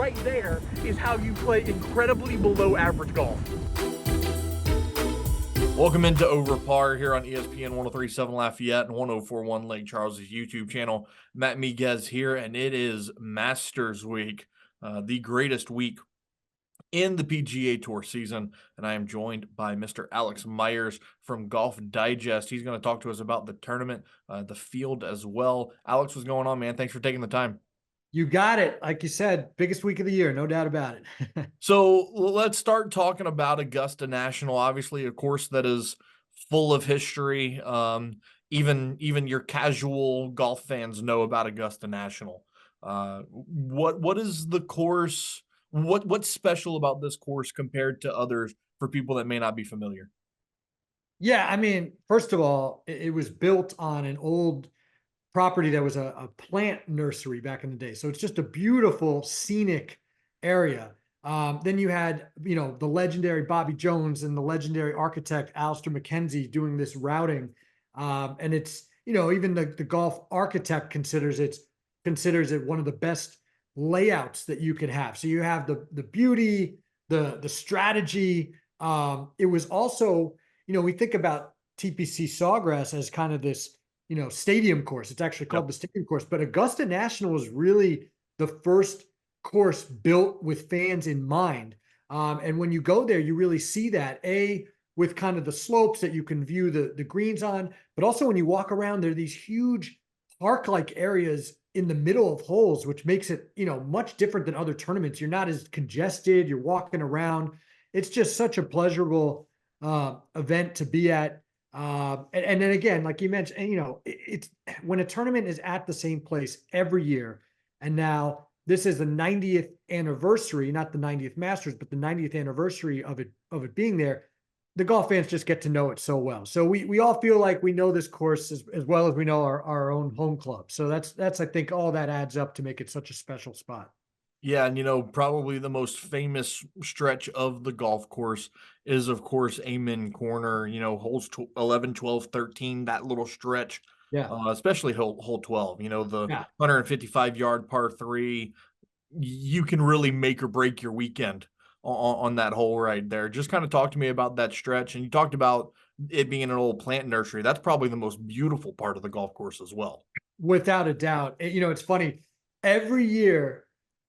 right there is how you play incredibly below average golf. Welcome into OverPar here on ESPN 1037 Lafayette and 1041 Lake Charles' YouTube channel. Matt Miguez here, and it is Masters Week, the greatest week in the PGA Tour season. And I am joined by Mr. Alex Myers from Golf Digest. He's going to talk to us about the tournament, the field as well. Alex, what's going on, man? Thanks for taking the time. You got it. Like you said, biggest week of the year, no doubt about it. So let's start talking about Augusta National. Obviously, a course that is full of history. Even your casual golf fans know about Augusta National. What is the course? What's special about this course compared to others for people that may not be familiar? Yeah, I mean, first of all, it was built on an old property that was a plant nursery back in the day. So it's just a beautiful scenic area. Then you had, the legendary Bobby Jones and the legendary architect Alistair McKenzie doing this routing. And it's, even the golf architect considers it one of the best layouts that you could have. So you have the beauty, the strategy. It was also, we think about TPC Sawgrass as kind of this, stadium course. It's actually called the stadium course, but Augusta National was really the first course built with fans in mind. And when you go there, you really see that with kind of the slopes that you can view the greens on, but also when you walk around, there are these huge park-like areas in the middle of holes, which makes it, much different than other tournaments. You're not as congested. You're walking around. It's just such a pleasurable event to be at. And then again, like you mentioned, it's when a tournament is at the same place every year, and now this is the 90th anniversary, not the 90th Masters, but the 90th anniversary of it being there. The golf fans just get to know it so well. So we all feel like we know this course as well as we know our own home club. So that's I think all that adds up to make it such a special spot. Yeah, and probably the most famous stretch of the golf course is, of course, Amen Corner, holes 11, 12, 13, that little stretch, Yeah. especially hole 12, the Yeah. 155-yard par 3. You can really make or break your weekend on that hole right there. Just kind of talk to me about that stretch. And you talked about it being an old plant nursery. That's probably the most beautiful part of the golf course as well. Without a doubt. It's funny. Every year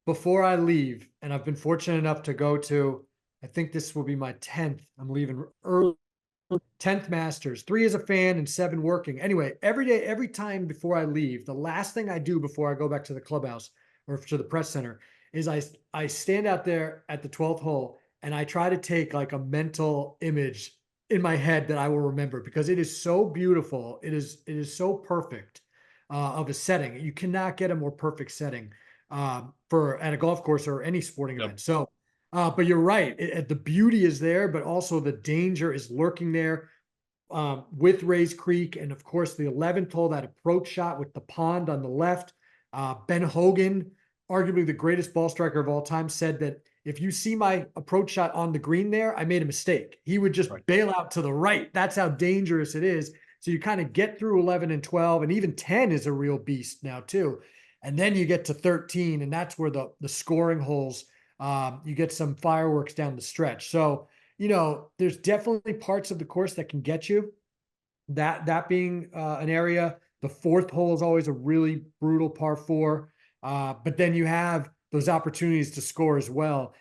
before I leave, and I've been fortunate enough to go to, I think this will be my 10th. I'm leaving early, 10th Masters, 3 as a fan and 7 working. Anyway, every day, every time before I leave, the last thing I do before I go back to the clubhouse or to the press center is I stand out there at the 12th hole and I try to take like a mental image in my head that I will remember, because it is so beautiful. It is so perfect of a setting. You cannot get a more perfect setting for at a golf course or any sporting event. So, but you're right. The beauty is there, but also the danger is lurking there with Rays Creek. And of course, the 11th hole, that approach shot with the pond on the left. Ben Hogan, arguably the greatest ball striker of all time, said that if you see my approach shot on the green there, I made a mistake. He would just bail out to the right. That's how dangerous it is. So you kind of get through 11 and 12, and even 10 is a real beast now too. And then you get to 13, and that's where the scoring holes, you get some fireworks down the stretch. So, there's definitely parts of the course that can get you. That being an area. The 4th hole is always a really brutal par 4. But then you have those opportunities to score as well,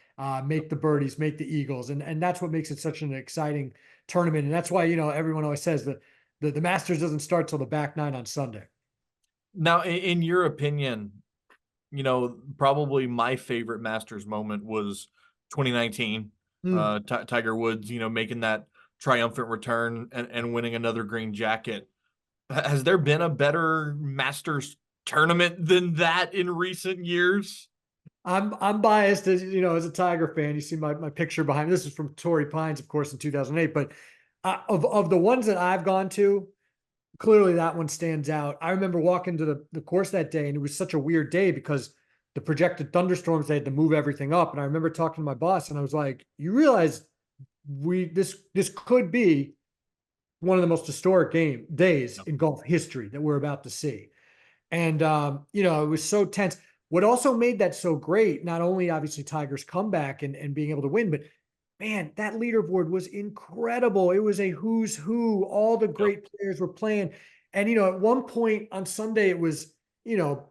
make the birdies, make the eagles. And that's what makes it such an exciting tournament. And that's why, everyone always says that the Masters doesn't start till the back 9 on Sunday. Now, in your opinion, probably my favorite Masters moment was 2019. Tiger Woods, making that triumphant return and winning another green jacket. Has there been a better Masters tournament than that in recent years? I'm biased as a Tiger fan. You see my picture behind me. This is from Torrey Pines, of course, in 2008. But of the ones that I've gone to, clearly that one stands out. I remember walking to the course that day, and it was such a weird day because the projected thunderstorms, they had to move everything up. And I remember talking to my boss, and I was like, you realize this could be one of the most historic days in golf history that we're about to see. And, it was so tense. what also made that so great, not only obviously Tiger's comeback and being able to win, but man, that leaderboard was incredible. It was a who's who. All the Yep. great players were playing. And, at one point on Sunday, it was,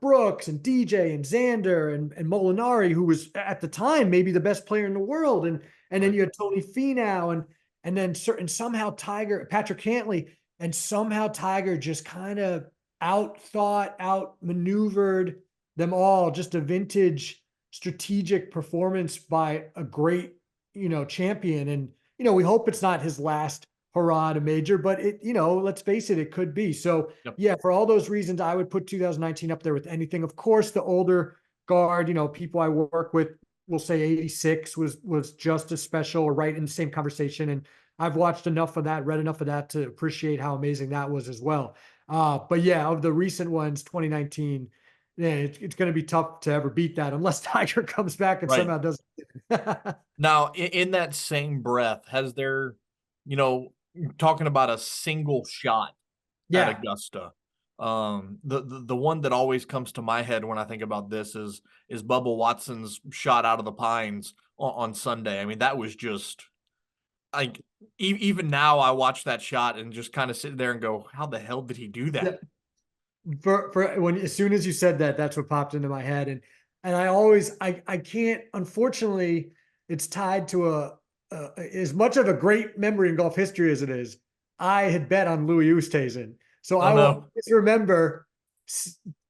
Brooks and DJ and Xander and Molinari, who was at the time maybe the best player in the world. And then you had Tony Finau and then somehow Patrick Cantley, and somehow Tiger just kind of outmaneuvered them all. Just a vintage strategic performance by a great, champion. And, we hope it's not his last hurrah to major, but let's face it, it could be. So yeah, for all those reasons, I would put 2019 up there with anything. Of course, the older guard, people I work with will say 86 was just as special, or right in the same conversation. And I've watched enough of that, read enough of that to appreciate how amazing that was as well. But yeah, of the recent ones, 2019, yeah, it's going to be tough to ever beat that unless Tiger comes back and somehow does. Now, in that same breath, has there, talking about a single shot at Augusta, the one that always comes to my head when I think about this is Bubba Watson's shot out of the pines on Sunday. I mean, that was just like, even now I watch that shot and just kind of sit there and go, how the hell did he do that? Yeah. For when, as soon as you said that, that's what popped into my head. And I can't, unfortunately, it's tied to as much of a great memory in golf history as it is. I had bet on Louis Oosthuizen. So I will remember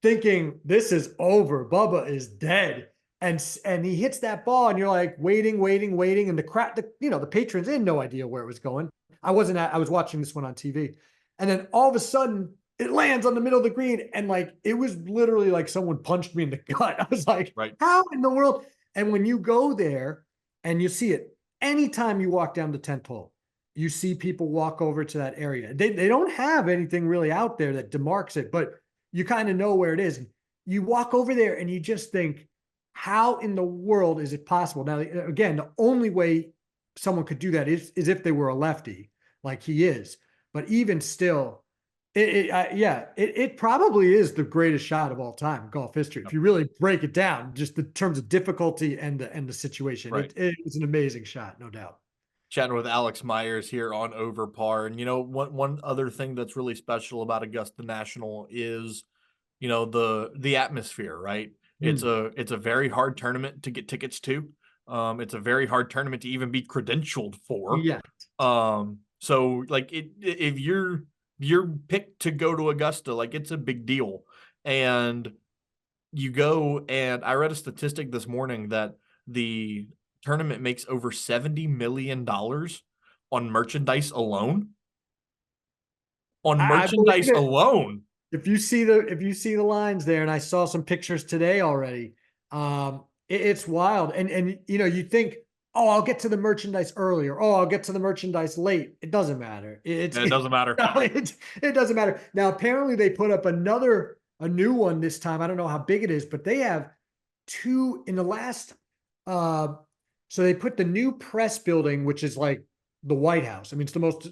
thinking, this is over. Bubba is dead. And he hits that ball and you're like waiting. And the crowd, the patrons, they had no idea where it was going. I was watching this one on TV. And then all of a sudden it lands on the middle of the green. And like, it was literally like someone punched me in the gut. I was like, how in the world? And when you go there and you see it, anytime you walk down the 10th hole, you see people walk over to that area. They don't have anything really out there that demarks it, but you kind of know where it is. You walk over there and you just think, how in the world is it possible? Now, again, the only way someone could do that is if they were a lefty, like he is. But even still, it probably is the greatest shot of all time in golf history. If you really break it down, just in terms of difficulty and the situation, it was an amazing shot, no doubt. Chatting with Alex Myers here on OverPar. And, one other thing that's really special about Augusta National is, the atmosphere, right? It's a very hard tournament to get tickets to. It's a very hard tournament to even be credentialed for. Yeah. So like if you're picked to go to Augusta, like it's a big deal. And you go, and I read a statistic this morning that the tournament makes over $70 million on merchandise alone. On merchandise alone. If you see the lines there, and I saw some pictures today already, it's wild. And you think, oh, I'll get to the merchandise earlier. Oh, I'll get to the merchandise late. It doesn't matter. It doesn't matter. It doesn't matter. Now, apparently they put up a new one this time. I don't know how big it is, but they have two in the last, so they put the new press building, which is like the White House. I mean, it's the most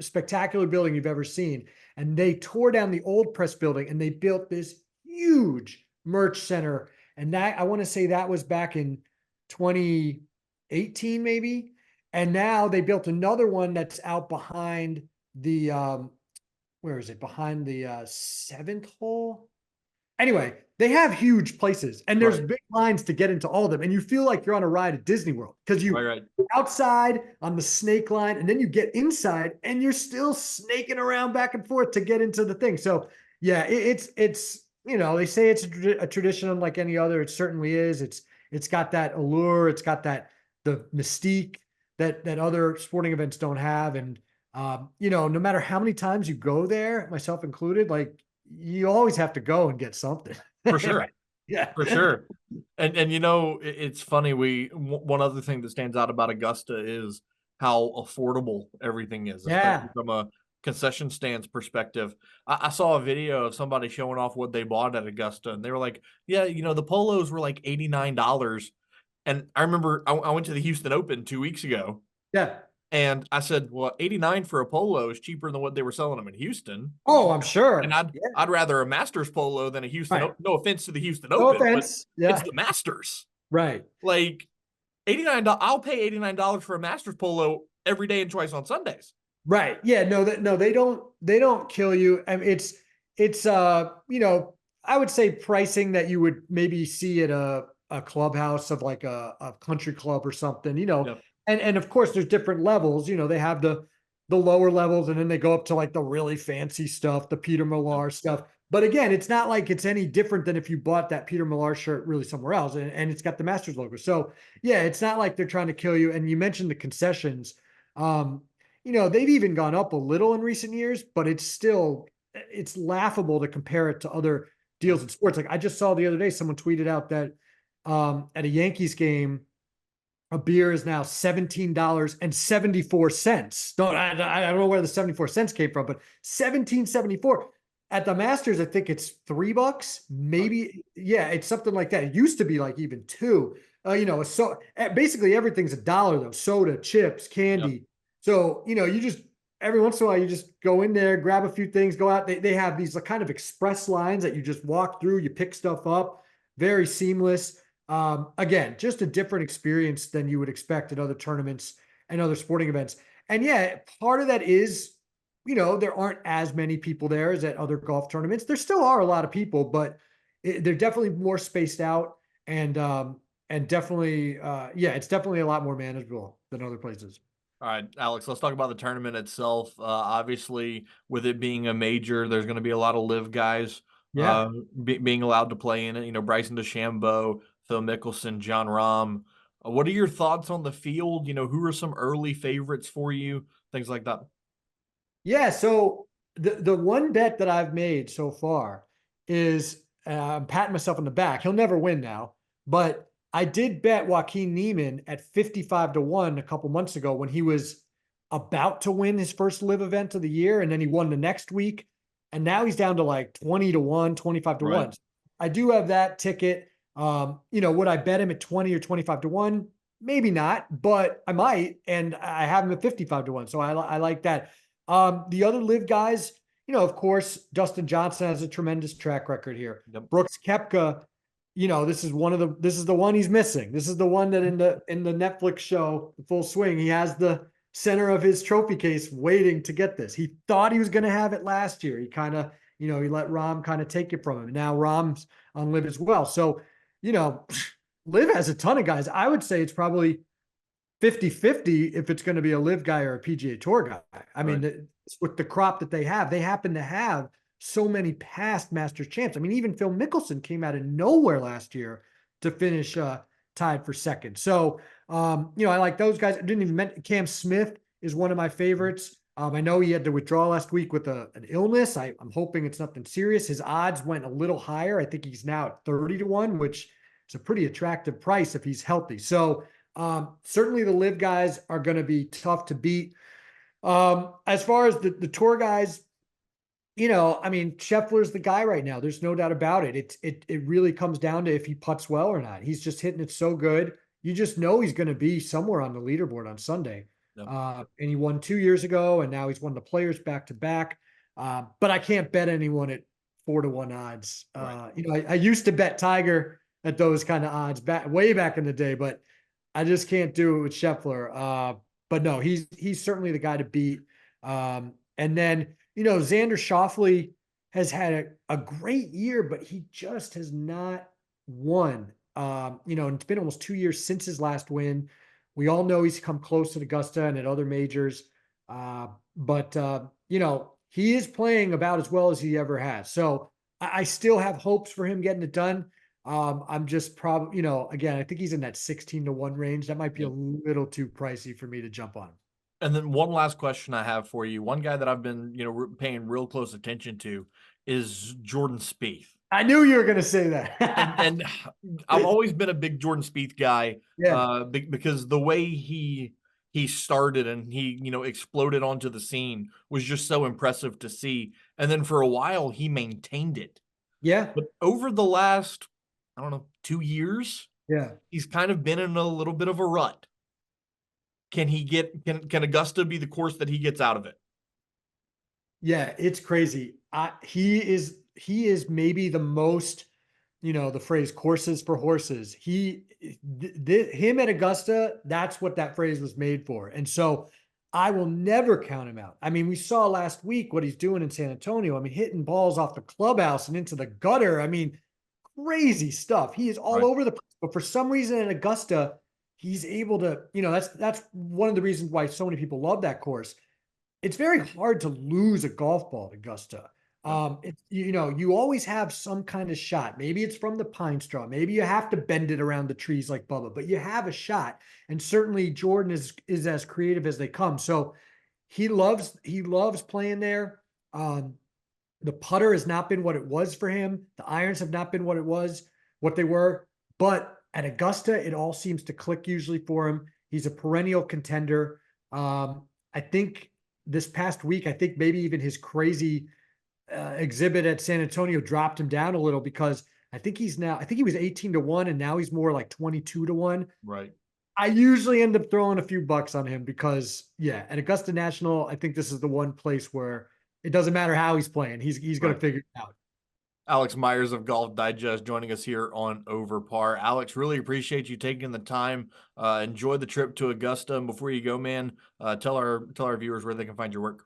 spectacular building you've ever seen. And they tore down the old press building and they built this huge merch center. And that, I want to say that was back in 2018, maybe. And now they built another one that's out behind the, where is it? Behind the 7th hole. Anyway, they have huge places and there's big lines to get into all of them. And you feel like you're on a ride at Disney World because you're outside on the snake line and then you get inside and you're still snaking around back and forth to get into the thing. So yeah, it's they say it's a tradition unlike any other. It certainly is. It's got that allure. It's got the mystique that other sporting events don't have. And, no matter how many times you go there, myself included, like, you always have to go and get something. For sure. Yeah, for sure. And it's funny. One other thing that stands out about Augusta is how affordable everything is, especially from a concession stands perspective. I saw a video of somebody showing off what they bought at Augusta, and they were like, yeah, the polos were like $89. And I remember I went to the Houston Open 2 weeks ago. Yeah. And I said, well, 89 for a polo is cheaper than what they were selling them in Houston. Oh, I'm And sure. I'd Yeah. I'd rather a Masters polo than a Houston. Right. No offense to the Houston No Open, but offense. it's Yeah. the Masters. Right. Like $89. I'll pay $89 for a Masters polo every day and twice on Sundays. Right. Yeah. No, no, they don't kill you. I mean, it's, I would say pricing that you would maybe see at a clubhouse of like a country club or something, Yep. and of course there's different levels, they have the lower levels and then they go up to like the really fancy stuff, the Peter Millar stuff. But again, it's not like it's any different than if you bought that Peter Millar shirt really somewhere else and it's got the Masters logo. So yeah, it's not like they're trying to kill you. And you mentioned the concessions. Um, they've even gone up a little in recent years, but it's laughable to compare it to other deals in sports. Like I just saw the other day, someone tweeted out that at a Yankees game, a beer is now $17.74. I don't know where the 74 cents came from, but 17.74. At the Masters, I think it's $3, maybe. Yeah, it's something like that. It used to be like even two. So basically everything's $1 though. Soda, chips, candy. Yep. So you just every once in a while you just go in there, grab a few things, go out. They have these kind of express lines that you just walk through. You pick stuff up, very seamless. Again, just a different experience than you would expect at other tournaments and other sporting events. And yeah, part of that is, there aren't as many people there as at other golf tournaments. There still are a lot of people, but they're definitely more spaced out and definitely, yeah, it's definitely a lot more manageable than other places. All right, Alex, let's talk about the tournament itself. Obviously, with it being a major, there's going to be a lot of live guys Yeah. being allowed to play in it. Bryson DeChambeau, Phil Mickelson, John Rahm. What are your thoughts on the field? Who are some early favorites for you? Things like that. Yeah. So the one bet that I've made so far is I'm patting myself on the back. He'll never win now, but I did bet Joaquin Niemann at 55-1 a couple months ago when he was about to win his first live event of the year. And then he won the next week. And now he's down to like 20-1, 25-1. Right. I do have that ticket. Would I bet him at 20 or 25-1? Maybe not, but I might. And I have him at 55-1. So I like that. The other live guys, of course, Dustin Johnson has a tremendous track record here. Yep. Brooks Koepka, this is the one he's missing. This is the one that in the Netflix show, Full Swing, he has the center of his trophy case waiting to get this. He thought he was going to have it last year. He kind of, he let Rahm kind of take it from him. Now Rahm's on live as well. So, live has a ton of guys. I would say it's probably 50-50 if it's going to be a live guy or a PGA Tour guy. I mean, with the crop that they happen to have so many past Masters champs. I mean, even Phil Mickelson came out of nowhere last year to finish tied for second. So, I like those guys. I didn't even mention Cam Smith is one of my favorites. I know he had to withdraw last week with an illness. I'm hoping it's nothing serious. His odds went a little higher. I think he's now at 30-1, which is a pretty attractive price if he's healthy. So, certainly the live guys are going to be tough to beat. As far as the tour guys, Scheffler's the guy right now. There's no doubt about it. It really comes down to if he putts well or not. He's just hitting it so good. You just know he's going to be somewhere on the leaderboard on Sunday. Yep. And he won 2 years ago, and now he's won the Players back to back. But I can't bet anyone at 4-1 odds. Right. I used to bet Tiger at those kind of odds way back in the day, but I just can't do it with Scheffler. But no, he's certainly the guy to beat. And then, Xander Schauffele has had a great year, but he just has not won. And it's been almost 2 years since his last win. We all know he's come close at Augusta and at other majors. But he is playing about as well as he ever has. So I still have hopes for him getting it done. I'm just probably, again, I think he's in that 16-1 range. That might be a little too pricey for me to jump on. And then one last question I have for you. One guy that I've been, paying real close attention to is Jordan Spieth. I knew you were going to say that. and I've always been a big Jordan Spieth guy, Yeah. Because the way he started and he, exploded onto the scene was just so impressive to see. And then for a while he maintained it. Yeah. But over the last, 2 years, Yeah. he's kind of been in a little bit of a rut. Can can Augusta be the course that he gets out of it? Yeah, it's crazy. He is maybe the most, the phrase "courses for horses." Him at Augusta, that's what that phrase was made for. And so I will never count him out. I mean, we saw last week what he's doing in San Antonio. I mean, hitting balls off the clubhouse and into the gutter. I mean, crazy stuff. He is all Right. over the place. But for some reason at Augusta, he's able to, that's one of the reasons why so many people love that course. It's very hard to lose a golf ball at Augusta. It's, you always have some kind of shot. Maybe it's from the pine straw. Maybe you have to bend it around the trees like Bubba, but you have a shot. And certainly Jordan is as creative as they come. So he loves playing there. The putter has not been what it was for him. The irons have not been what they were. But at Augusta, it all seems to click usually for him. He's a perennial contender. I think this past week, I think maybe even his crazy exhibit at San Antonio dropped him down a little, because I think he was 18-1 and now he's more like 22-1. Right. I usually end up throwing a few bucks on him because, yeah, at Augusta National, I think this is the one place where it doesn't matter how he's playing. He's going to figure it out. Alex Myers of Golf Digest joining us here on OverPar. Alex, really appreciate you taking the time. Enjoy the trip to Augusta. And before you go, man, tell our viewers where they can find your work.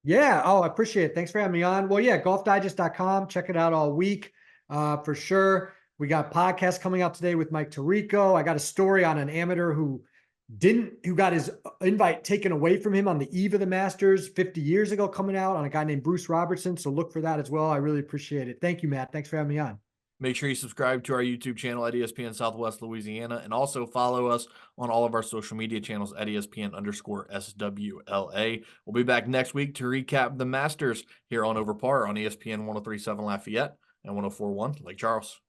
Yeah. Oh, I appreciate it. Thanks for having me on. Well, yeah, golfdigest.com. Check it out all week for sure. We got podcasts coming out today with Mike Tirico. I got a story on an amateur who got his invite taken away from him on the eve of the Masters 50 years ago, coming out on a guy named Bruce Robertson. So look for that as well. I really appreciate it. Thank you, Matt. Thanks for having me on. Make sure you subscribe to our YouTube channel at ESPN Southwest Louisiana, and also follow us on all of our social media channels at ESPN_SWLA. We'll be back next week to recap the Masters here on OverPar on ESPN 103.7 Lafayette and 104.1 Lake Charles.